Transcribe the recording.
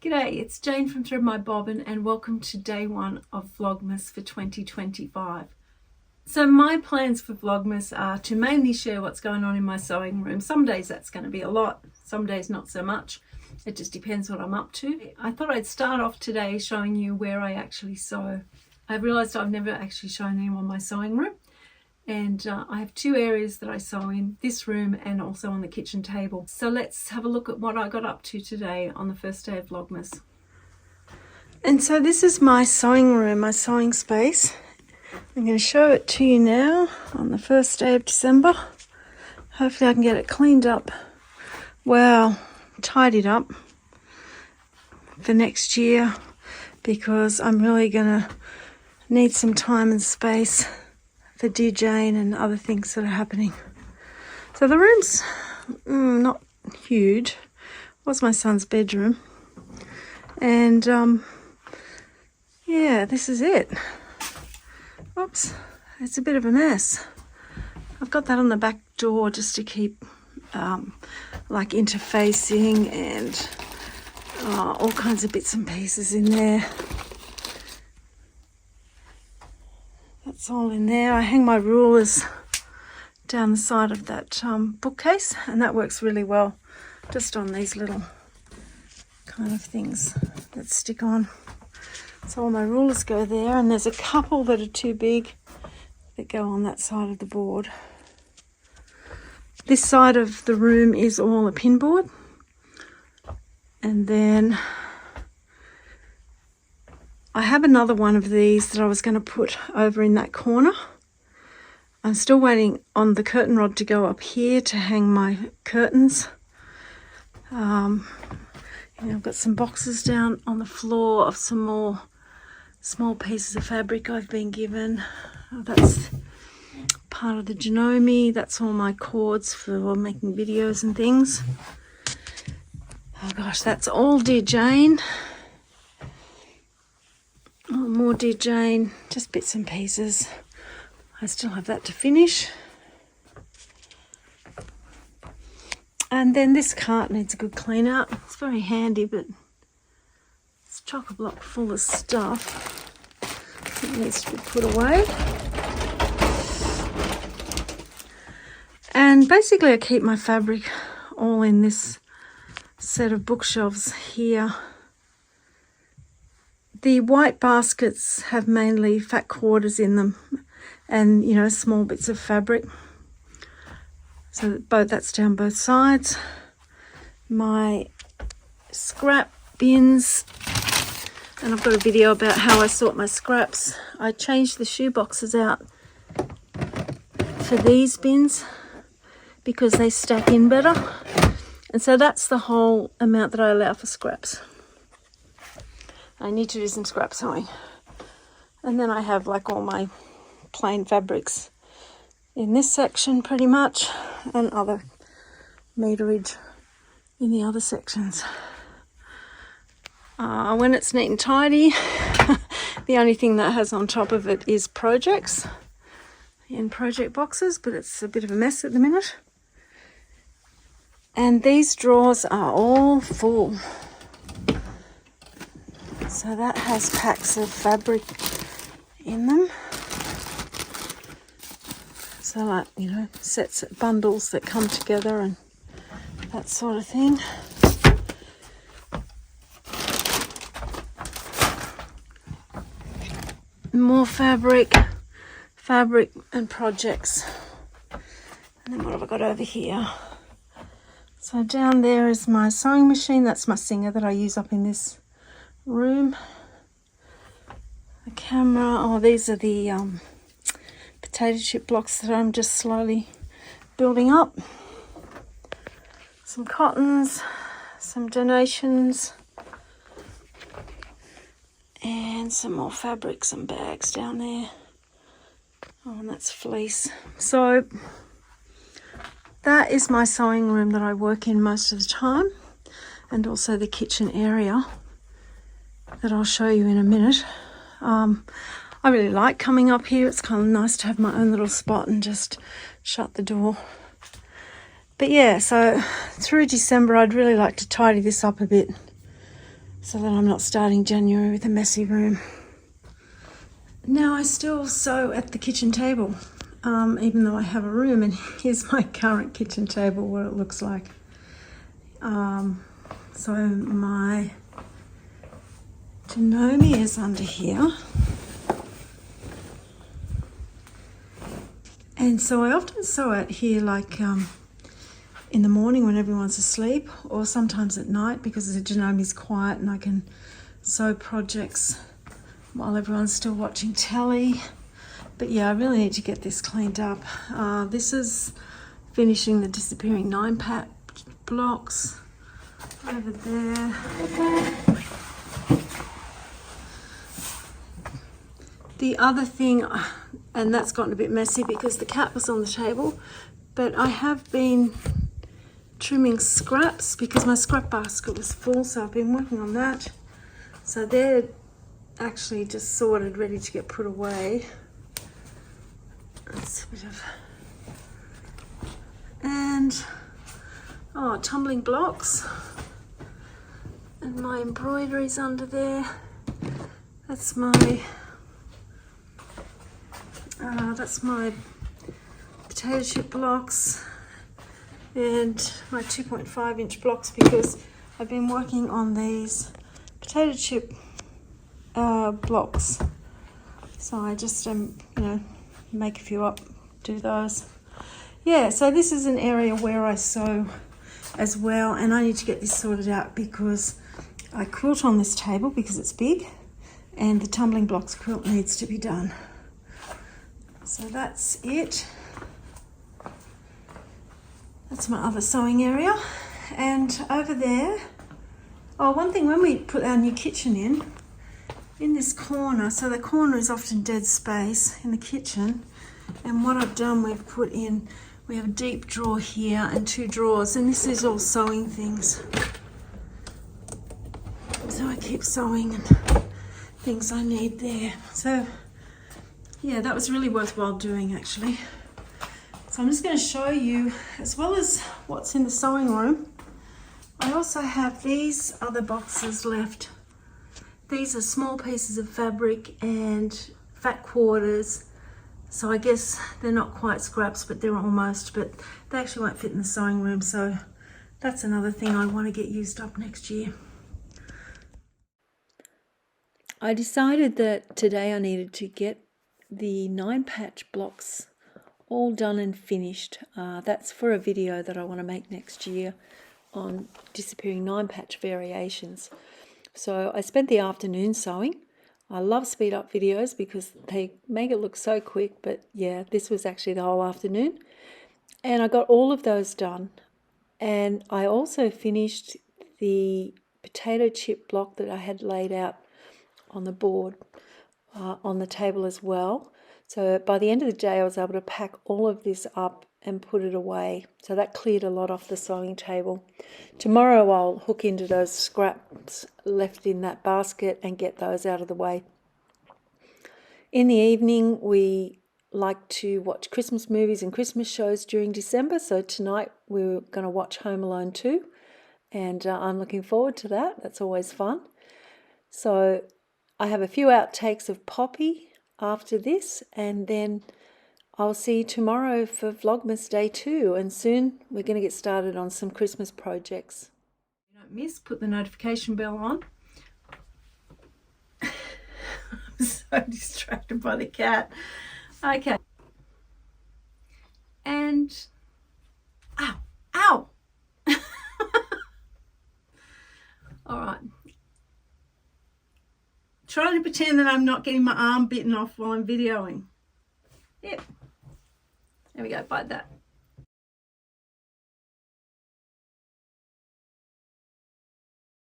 G'day, it's Jane from Thread My Bobbin and welcome to day one of Vlogmas for 2025. So my plans for Vlogmas are to mainly share what's going on in my sewing room. Some days that's going to be a lot, some days not so much. It just depends what I'm up to. I thought I'd start off today showing you where I actually sew. I've realised I've never actually shown anyone my sewing room. And I have two areas that I sew in, this room and also on the kitchen table. So let's have a look at what I got up to today on the first day of Vlogmas. And so this is my sewing room, my sewing space. I'm going to show it to you now on the first day of December. Hopefully I can get it cleaned up, well, tidied up for next year, because I'm really going to need some time and space for dear Jane and other things that are happening. So the room's not huge. It was my son's bedroom. And yeah, this is it. Oops, it's a bit of a mess. I've got that on the back door just to keep like interfacing and all kinds of bits and pieces in there. That's all in there. I hang my rulers down the side of that bookcase, and that works really well just on these little kind of things that stick on. So all my rulers go there, and there's a couple that are too big that go on that side of the board. This side of the room is all a pin board, and then I have another one of these that I was going to put over in that corner. I'm still waiting on the curtain rod to go up here to hang my curtains. I've got some boxes down on the floor of some more small pieces of fabric I've been given. That's part of the Janome. That's all my cords for making videos and things. Oh gosh, that's all dear Jane. Oh, more dear Jane, just bits and pieces. I still have that to finish. And then this cart needs a good clean out. It's very handy, but it's chock-a-block full of stuff. It needs to be put away. And basically I keep my fabric all in this set of bookshelves here. The white baskets have mainly fat quarters in them and, you know, small bits of fabric. So that's down both sides. My scrap bins, and I've got a video about how I sort my scraps. I changed the shoe boxes out for these bins because they stack in better. And so that's the whole amount that I allow for scraps. I need to do some scrap sewing. And then I have like all my plain fabrics in this section pretty much, and other meterage in the other sections. When it's neat and tidy, the only thing that has on top of it is projects in project boxes, but it's a bit of a mess at the minute. And these drawers are all full. So that has packs of fabric in them. So like, you know, sets of bundles that come together and that sort of thing. More fabric and projects. And then what have I got over here? So down there is my sewing machine. That's my Singer that I use up in this room. The camera, oh, these are the potato chip blocks that I'm just slowly building up. Some cottons, some donations, and some more fabrics and bags down there. Oh, and that's fleece. So that is my sewing room that I work in most of the time, and also the kitchen area that I'll show you in a minute. I really like coming up here. It's kind of nice to have my own little spot and just shut the door. But yeah, so through December I'd really like to tidy this up a bit. so that I'm not starting January with a messy room. Now I still sew at the kitchen table, even though I have a room, and here's my current kitchen table, what it looks like. So my Janome is under here. And so I often sew it here, like in the morning when everyone's asleep, or sometimes at night because the Janome's quiet and I can sew projects while everyone's still watching telly. But yeah, I really need to get this cleaned up. This is finishing the disappearing 9-patch blocks over there. The other thing, and that's gotten a bit messy because the cat was on the table, but I have been trimming scraps because my scrap basket was full, so I've been working on that. So they're actually just sorted, ready to get put away. That's a bit of... And, tumbling blocks. And my embroidery's under there. That's my potato chip blocks and my 2.5-inch blocks, because I've been working on these potato chip blocks. So I just make a few up, do those. Yeah, so this is an area where I sew as well, and I need to get this sorted out because I quilt on this table because it's big, and the tumbling blocks quilt needs to be done. So that's it. That's my other sewing area. And over there, one thing, when we put our new kitchen in this corner, so the corner is often dead space in the kitchen, and what I've done, we have a deep drawer here and 2 drawers, and this is all sewing things. So I keep sewing and things I need there. So yeah, that was really worthwhile doing, actually. So I'm just going to show you, as well as what's in the sewing room, I also have these other boxes left. These are small pieces of fabric and fat quarters. So I guess they're not quite scraps, but they're almost, but they actually won't fit in the sewing room. So that's another thing I want to get used up next year. I decided that today I needed to get the 9-patch blocks all done and finished. That's for a video that I want to make next year on disappearing 9-patch variations. So I spent the afternoon sewing. I love speed up videos because they make it look so quick, but yeah, this was actually the whole afternoon. And I got all of those done. And I also finished the potato chip block that I had laid out on the board, on the table as well. So by the end of the day, I was able to pack all of this up and put it away. So that cleared a lot off the sewing table. Tomorrow I'll hook into those scraps left in that basket and get those out of the way. In the evening, we like to watch Christmas movies and Christmas shows during December. So tonight we're going to watch Home Alone 2, and I'm looking forward to that. That's always fun. So I have a few outtakes of Poppy after this, and then I'll see you tomorrow for Vlogmas Day 2, and soon we're going to get started on some Christmas projects. Don't miss, put the notification bell on. I'm so distracted by the cat. Okay. And, ow. All right. Try to pretend that I'm not getting my arm bitten off while I'm videoing. Yep. There we go, bite that.